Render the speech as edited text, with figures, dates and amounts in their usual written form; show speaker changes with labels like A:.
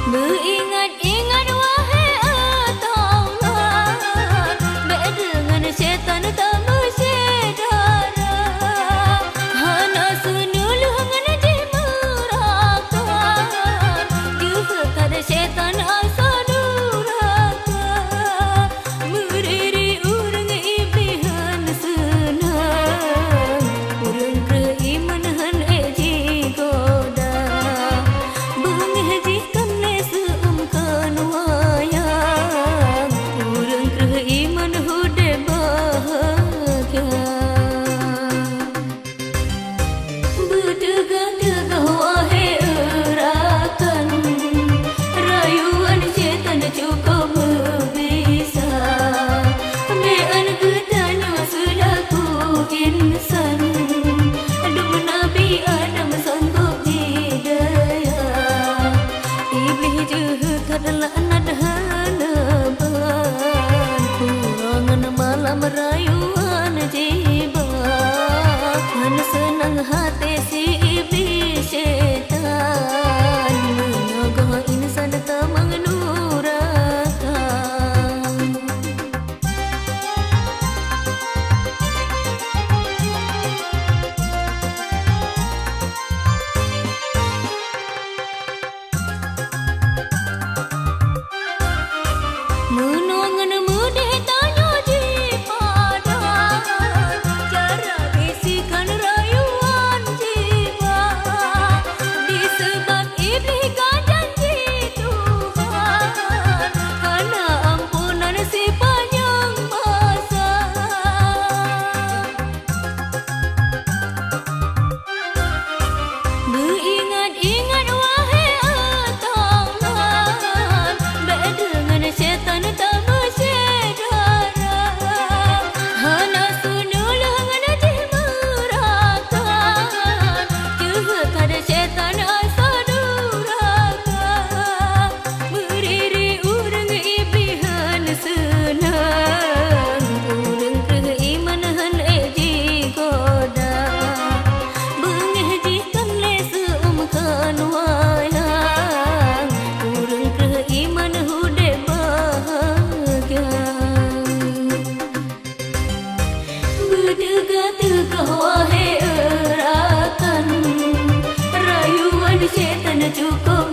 A: Beringat-ingat wahai taulan, baik dengan setan tak bersedara. Hana sunuluh ngana dimerakan, juga kada setan asa duraka. Berdiri urang iblihan senang, urang keiman han eji goda. Benghajikan seumkan wayang, urang keiman hude bahagia. Berdegah-degah wahai erakan, rayuan setan cukup berbisa. Bean gedanya selaku insan, duk Nabi Adam sanggup didaya. Iblis juga adalah hanaban, kurangan malam rayuan jiba. Hana senang hati si iblis setan, menyogok insan tamang nurakan. Menongan mudih tanya di padan, cara bisikan rayuan jiwa. Disebab iblis kan janji Tuhan, karena ampunan sepanjang masa. Beringat-ingat wahai taulan, baik dengan setan tak bersedara. Hana sunuluh ngana dimerakan, juga kada setan asa duraka. Berdiri urang iblihan senang, urang keiman han eji goda. Benghajikan seumkan wayang, urang keiman hude bahagia. Berdegah-degah wahai erakan, rayuan setan cukup